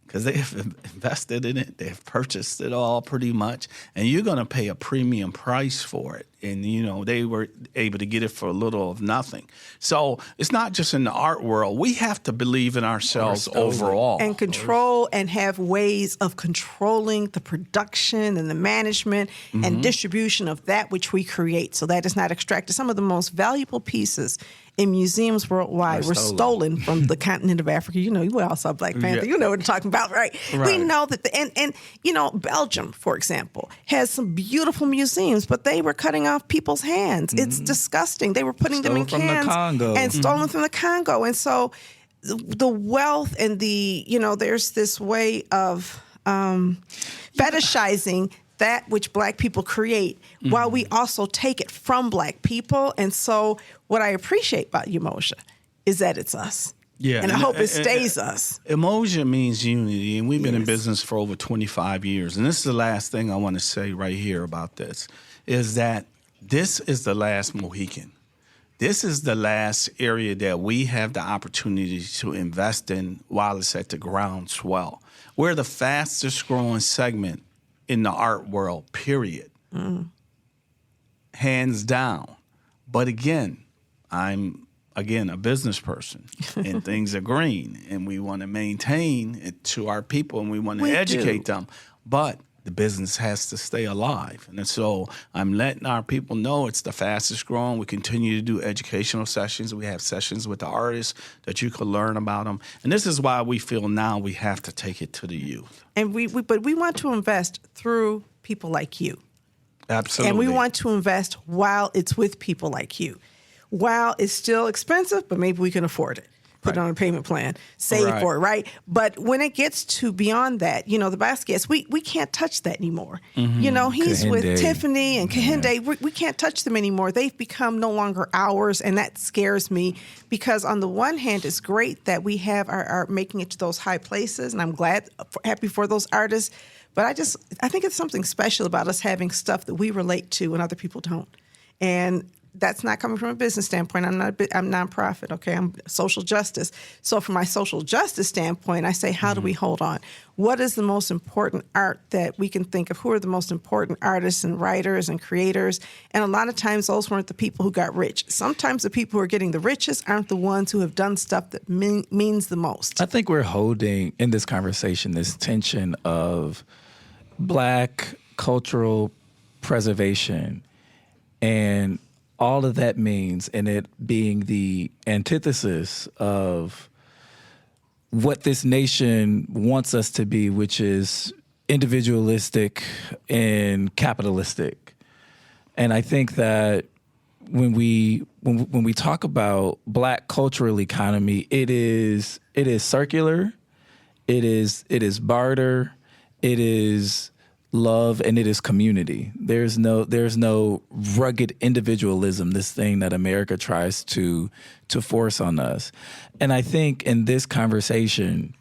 because they have invested in it. They've purchased it all pretty much, and you're going to pay a premium price for it. And, they were able to get it for a little of nothing. So it's not just in the art world. We have to believe in ourselves overall. And control, and have ways of controlling the production and the management and distribution of that which we create, so that it's not extracted. Some of the most valuable pieces in museums worldwide were stolen from the continent of Africa. You all saw Black Panther. You know what I'm talking about, right? We know that, Belgium, for example, has some beautiful museums, but they were cutting off people's hands. It's disgusting. They were putting them in cans and stolen from the Congo. And so the wealth and there's this way of fetishizing that which Black people create, while we also take it from Black people. And so what I appreciate about Umoja is that it's us. Yeah, and I hope it stays us. Umoja means unity, and we've been in business for over 25 years. And this is the last thing I want to say right here about this, is that this is the last Mohican. This is the last area that we have the opportunity to invest in while it's at the groundswell. We're the fastest growing segment in the art world, period. Hands down. But again, I'm a business person, and things are green, and we want to maintain it to our people, and we want to educate them. But the business has to stay alive. And so I'm letting our people know it's the fastest growing. We continue to do educational sessions. We have sessions with the artists that you can learn about them. And this is why we feel now we have to take it to the youth. And we want to invest through people like you. Absolutely. And we want to invest while it's with people like you. While it's still expensive, but maybe we can afford it. Put it on a payment plan, save for it, right? But when it gets to beyond that, the baskets, we can't touch that anymore. He's with Tiffany and Kehinde. We can't touch them anymore. They've become no longer ours, and that scares me, because on the one hand, it's great that we have our art making it to those high places, and I'm happy for those artists. But I think it's something special about us having stuff that we relate to and other people don't. And that's not coming from a business standpoint. I'm nonprofit, okay? I'm social justice. So from my social justice standpoint, I say, how do we hold on? What is the most important art that we can think of? Who are the most important artists and writers and creators? And a lot of times those weren't the people who got rich. Sometimes the people who are getting the richest aren't the ones who have done stuff that means the most. I think we're holding in this conversation this tension of Black cultural preservation and all of that means, and it being the antithesis of what this nation wants us to be, which is individualistic and capitalistic. And I think that when we talk about Black cultural economy, it is circular, it is barter, it is love, and it is community. There's no rugged individualism, this thing that America tries to force on us. And I think in this conversation,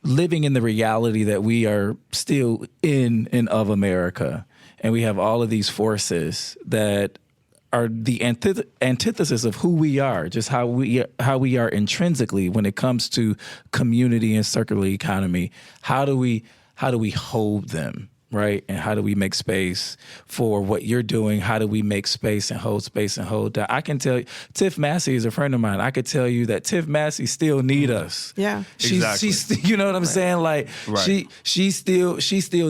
living in the reality that we are still in and of America, and we have all of these forces that are the antithesis of who we are, just how we are intrinsically when it comes to community and circular economy. How do we hold them, right? And how do we make space for what you're doing? How do we make space and hold that? I can tell you, Tiff Massey is a friend of mine. I could tell you that Tiff Massey still need us. Yeah. She's you know what I'm saying? Like she still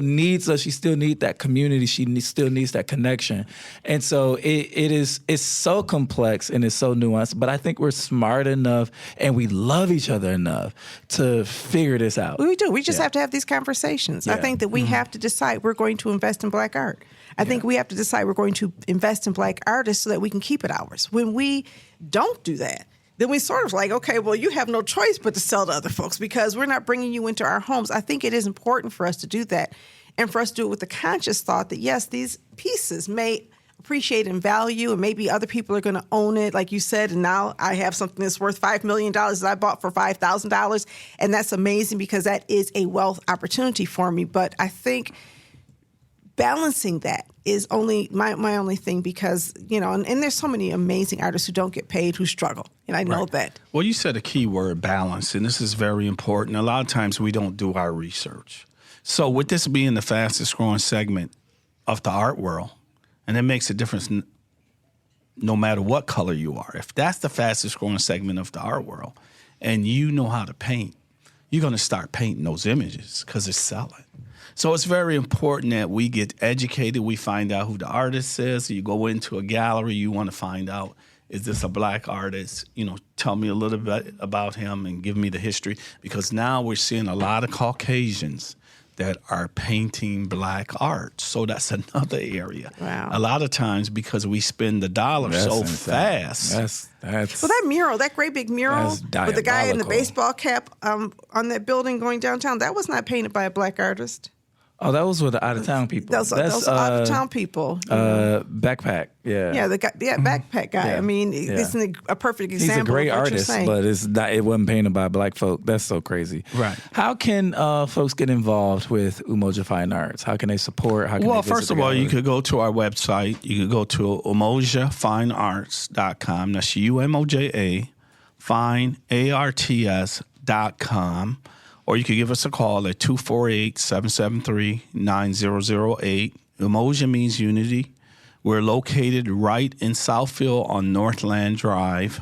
needs us. She still needs that community. She still needs that connection. And so it's so complex and it's so nuanced, but I think we're smart enough and we love each other enough to figure this out. We do. We just have to have these conversations. I think that we have to decide we're going to invest in Black art. I think we have to decide we're going to invest in Black artists so that we can keep it ours. When we don't do that, then we sort of like, okay, well, you have no choice but to sell to other folks because we're not bringing you into our homes. I think it is important for us to do that and for us to do it with the conscious thought that, yes, these pieces may appreciate in value and maybe other people are going to own it, like you said, and now I have something that's worth $5 million that I bought for $5,000, and that's amazing because that is a wealth opportunity for me. But I think balancing that is only my only thing because, you know, and there's so many amazing artists who don't get paid, who struggle, and I know that. Well, you said a key word, balance, and this is very important. A lot of times we don't do our research. So with this being the fastest growing segment of the art world, and it makes a difference no matter what color you are. If that's the fastest growing segment of the art world and you know how to paint, you're going to start painting those images because it's selling. So it's very important that we get educated. We find out who the artist is. You go into a gallery, you want to find out, is this a Black artist? You know, tell me a little bit about him and give me the history. Because now we're seeing a lot of Caucasians that are painting Black art. So that's another area. Wow. A lot of times because we spend the dollar fast. That's well, that mural, that great big mural with the guy in the baseball cap on that building going downtown, that was not painted by a Black artist. Oh, that was with the out-of-town people. Those out-of-town people. Backpack, yeah. Yeah, Backpack guy. Yeah. I mean, it's a perfect example. He's a great of what artist, you're saying. but it wasn't painted by Black folk. That's so crazy. Right. How can folks get involved with Umoja Fine Arts? How can they support? Well, first of all, you could go to our website. You could go to umojafinearts.com. That's UMOJA, fine, ARTS.com. Or you could give us a call at 248-773-9008. Umoja means unity. We're located right in Southfield on Northland Drive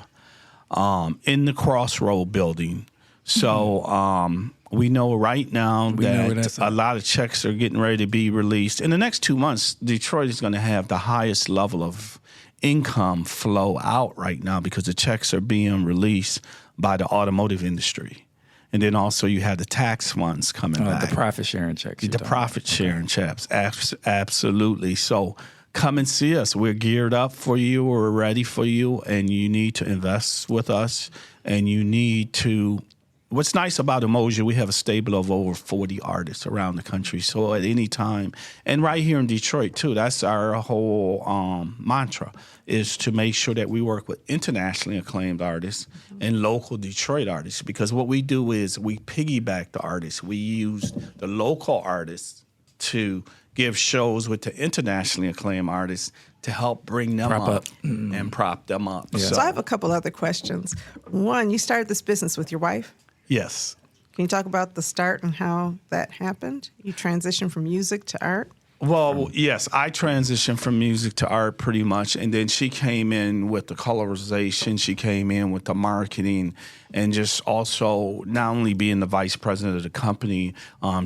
in the Crossroad building. So we know right now that a lot of checks are getting ready to be released. In the next 2 months, Detroit is going to have the highest level of income flow out right now because the checks are being released by the automotive industry. And then also you have the tax funds coming back. The profit sharing checks. The profit sharing checks, absolutely. So come and see us. We're geared up for you. We're ready for you. And you need to invest with us. And you need to what's nice about Umoja, we have a stable of over 40 artists around the country. So at any time, and right here in Detroit too, that's our whole mantra, is to make sure that we work with internationally acclaimed artists and local Detroit artists. Because what we do is we piggyback the artists. We use the local artists to give shows with the internationally acclaimed artists to help bring them up and prop them up. Yeah. So I have a couple other questions. One, you started this business with your wife? Yes. Can you talk about the start and how that happened? You transitioned from music to art? Well, yes, I transitioned from music to art pretty much, and then she came in with the colorization. She came in with the marketing, and just also not only being the vice president of the company,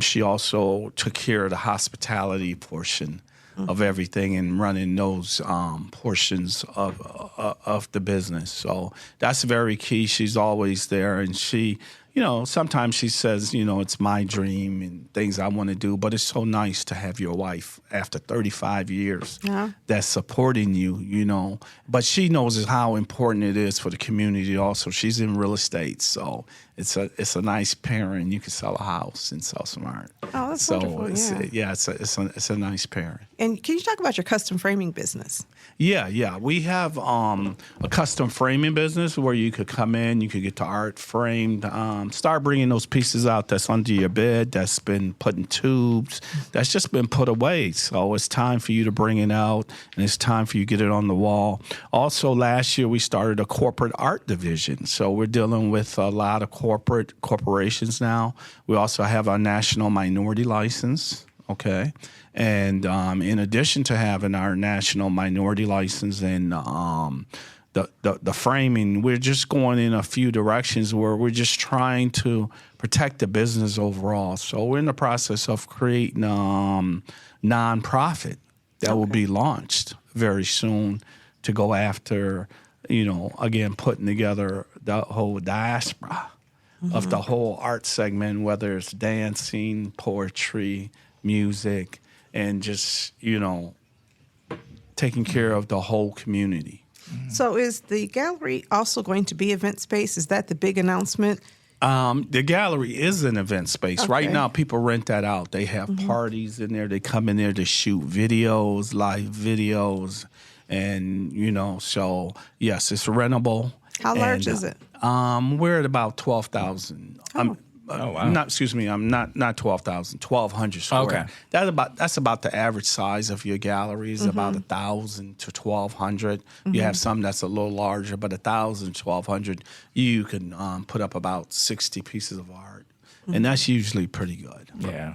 she also took care of the hospitality portion of everything and running those portions of the business. So that's very key. She's always there, and she. Sometimes she says, it's my dream and things I want to do, but it's so nice to have your wife after 35 years that's supporting you, But she knows how important it is for the community also. She's in real estate, so it's a nice pairing. You can sell a house and sell some art. Oh, that's wonderful. It's a nice pairing. And can you talk about your custom framing business? Yeah. We have a custom framing business where you could come in, you could get the art framed, start bringing those pieces out that's under your bed, that's been put in tubes, that's just been put away. So it's time for you to bring it out, and it's time for you to get it on the wall. Also, last year we started a corporate art division. So we're dealing with a lot of corporations now. We also have our national minority license. Okay. And in addition to having our national minority license and the framing, we're just going in a few directions where we're just trying to protect the business overall. So we're in the process of creating nonprofit that will be launched very soon to go after, again, putting together the whole diaspora of the whole art segment, whether it's dancing, poetry, music, and just, taking care of the whole community. So is the gallery also going to be event space? Is that the big announcement? The gallery is an event space. Okay. Right now, people rent that out. They have parties in there. They come in there to shoot videos, live videos. And, so, yes, it's rentable. How large is it? We're at about 12,000. Oh, wow. Not 12,000, 1,200 square. Okay. That's about the average size of your gallery is about 1,000 to 1,200. You have some that's a little larger, but 1,000, 1,200, you can put up about 60 pieces of art. And that's usually pretty good. Yeah.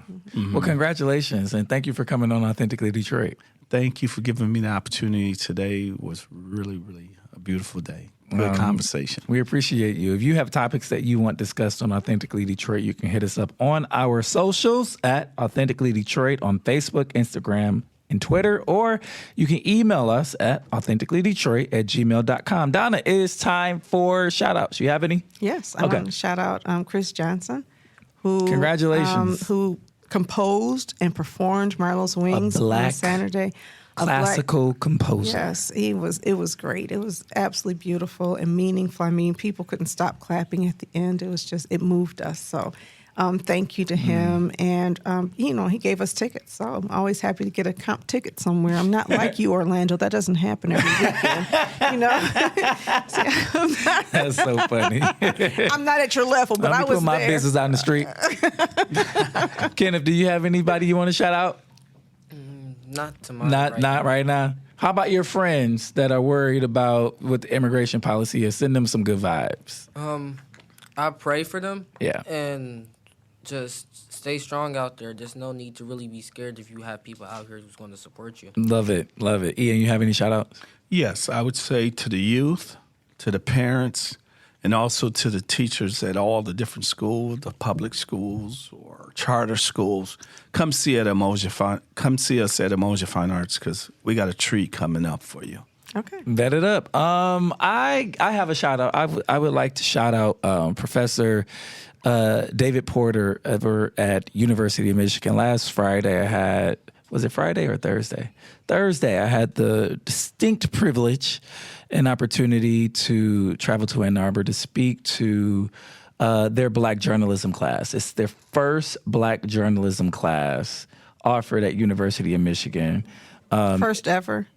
Well, congratulations, and thank you for coming on Authentically Detroit. Thank you for giving me the opportunity. Today was really, really a beautiful day. Good conversation. We appreciate you. If you have topics that you want discussed on Authentically Detroit, you can hit us up on our socials at Authentically Detroit on Facebook, Instagram, and Twitter, or you can email us at authenticallydetroit@gmail.com. Donna, it is time for shout-outs. You have any? Yes. I want to shout out Chris Johnson, who Congratulations. Who composed and performed Marlo's Wings on Saturday. Classical composer. Yes, it was great. It was absolutely beautiful and meaningful. I mean, people couldn't stop clapping at the end. It moved us. So thank you to him. And, he gave us tickets. So I'm always happy to get a comp ticket somewhere. I'm not like you, Orlando. That doesn't happen every weekend. That's so funny. I'm not at your level, but I was put my there. business on the street. Kenneth, do you have anybody you want to shout out? Not to my Not right now. How about your friends that are worried about what the immigration policy is? Send them some good vibes. I pray for them. Yeah. And just stay strong out there. There's no need to really be scared if you have people out here who's going to support you. Love it. Ian, you have any shout outs? Yes, I would say to the youth, to the parents, and also to the teachers at all the different schools, the public schools or charter schools. Come see us at Umoja Fine Arts because we got a treat coming up for you. Okay. Bet it up. I have a shout out. I would like to shout out Professor David Porter over at University of Michigan. Last Friday was it Friday or Thursday? Thursday, I had the distinct privilege and opportunity to travel to Ann Arbor to speak to their Black journalism class. It's their first Black journalism class offered at University of Michigan. First ever.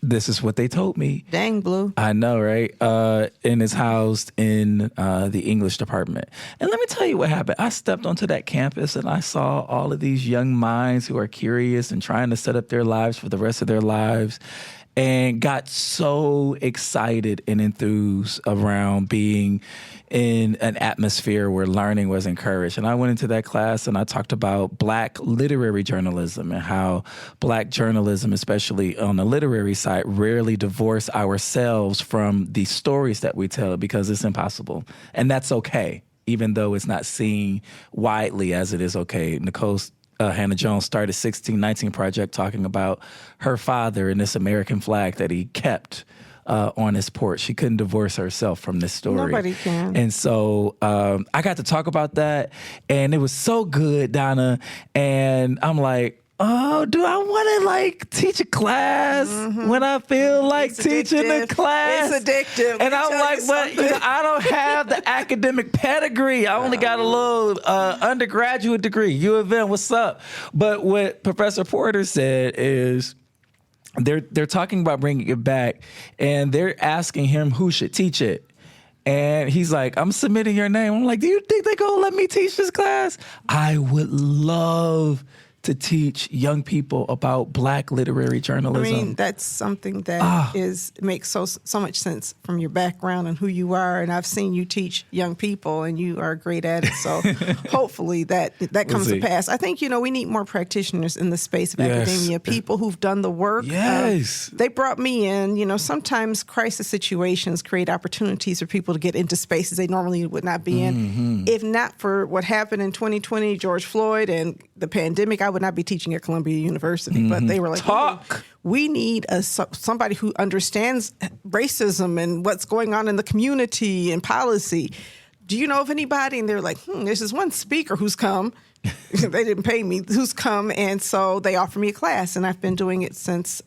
This is what they told me. Dang, Blue. I know, right? And it's housed in the English department. And let me tell you what happened. I stepped onto that campus and I saw all of these young minds who are curious and trying to set up their lives for the rest of their lives. and got so excited and enthused around being in an atmosphere where learning was encouraged. And I went into that class and I talked about Black literary journalism and how Black journalism, especially on the literary side, rarely divorce ourselves from the stories that we tell because it's impossible. And that's okay, even though it's not seen widely as it is okay. Nicole Hannah Jones started 1619 Project talking about her father and this American flag that he kept on his porch. She couldn't divorce herself from this story. Nobody can. And so I got to talk about that, and it was so good, Donna. And I'm like, oh, do I want to like teach a class when I feel like It's teaching addictive. a class? It's addictive. And I'm Let me like, tell but you something. I don't have the academic pedigree. I only got a little undergraduate degree. U of M, what's up? But what Professor Porter said is, they're talking about bringing it back, and they're asking him who should teach it. And he's like, I'm submitting your name. I'm like, do you think they're going to let me teach this class? I would love to teach young people about Black literary I journalism. mean, that's something that makes so much sense from your background and who you are. And I've seen you teach young people, and you are great at it. So hopefully that comes to pass. I think, we need more practitioners in the space of academia, people who've done the work. Yes. They brought me in. Sometimes crisis situations create opportunities for people to get into spaces they normally would not be in. If not for what happened in 2020, George Floyd and the pandemic, I would not be teaching at Columbia University. But they were like, Talk. We need somebody who understands racism and what's going on in the community and policy. Do you know of anybody? And they're like, there's this one speaker who's come. They didn't pay me, who's come. And so they offered me a class, and I've been doing it since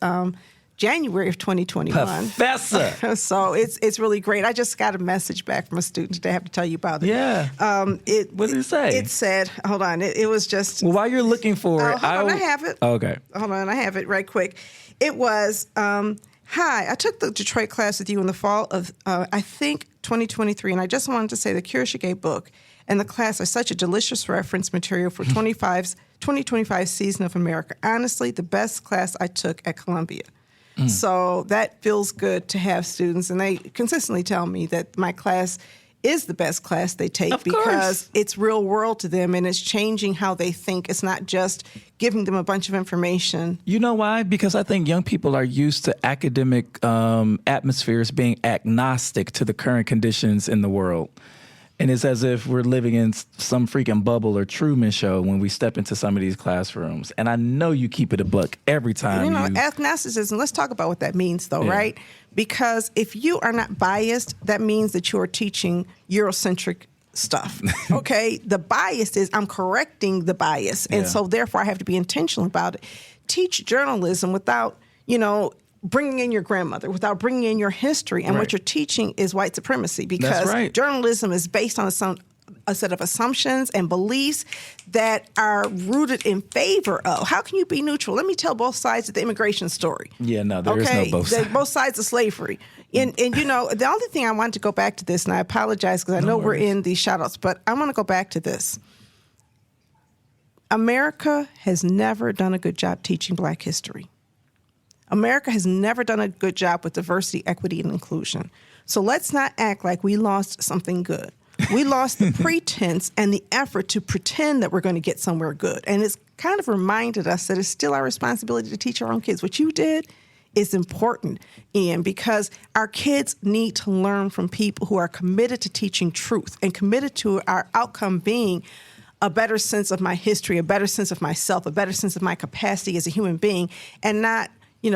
January of 2021. Professor. So it's really great. I just got a message back from a student today. I have to tell you about it. Yeah. What did it say? It said, hold on, it was just... Well, while you're looking for it, hold on, I have it. Okay. Hold on, I have it right quick. It was, hi, I took the Detroit class with you in the fall of, I think, 2023, and I just wanted to say the Curator book and the class are such a delicious reference material for 2025 season of America. Honestly, the best class I took at Columbia. So that feels good to have students, and they consistently tell me that my class is the best class they take because it's real world to them, and it's changing how they think. It's not just giving them a bunch of information. You know why? Because I think young people are used to academic atmospheres being agnostic to the current conditions in the world. And it's as if we're living in some freaking bubble or Truman Show when we step into some of these classrooms. And I know you keep it a buck every time. Agnosticism, let's talk about what that means, though, right? Because if you are not biased, that means that you are teaching Eurocentric stuff, okay? The bias is I'm correcting the bias. And so, therefore, I have to be intentional about it. Teach journalism without, bringing in your grandmother, without bringing in your history. And what you're teaching is white supremacy, because journalism is based on a set of assumptions and beliefs that are rooted in favor of. How can you be neutral? Let me tell both sides of the immigration story. Yeah, no, there is no both sides. Both sides of slavery. And the only thing I wanted to go back to this, and I apologize because I know we're in these shout-outs, but I want to go back to this. America has never done a good job teaching Black history. America has never done a good job with diversity, equity, and inclusion. So let's not act like we lost something good. We lost the pretense and the effort to pretend that we're going to get somewhere good. And it's kind of reminded us that it's still our responsibility to teach our own kids. What you did is important, Ian, because our kids need to learn from people who are committed to teaching truth and committed to our outcome being a better sense of my history, a better sense of myself, a better sense of my capacity as a human being, and not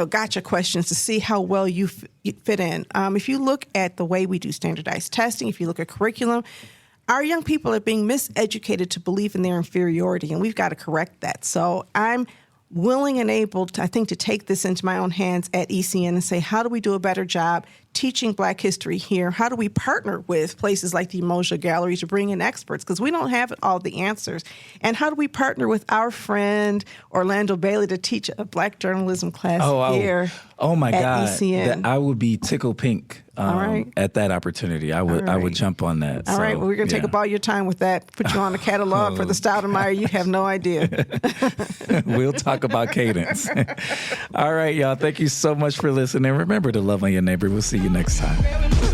gotcha questions to see how well you fit in. If you look at the way we do standardized testing, if you look at curriculum, our young people are being miseducated to believe in their inferiority, and we've got to correct that. So I'm willing and able, to take this into my own hands at ECN and say, how do we do a better job teaching Black history here? How do we partner with places like the Umoja Gallery to bring in experts? Because we don't have all the answers. And how do we partner with our friend Orlando Bailey to teach a Black journalism class here? Oh my at God! ECN? I would be tickled pink at that opportunity. I would jump on that. All right, well, we're going to take up all your time with that. Put you on the catalog for the Stoudemire. You have no idea. We'll talk about cadence. All right, y'all. Thank you so much for listening. Remember to love on your neighbor. We'll see you next time.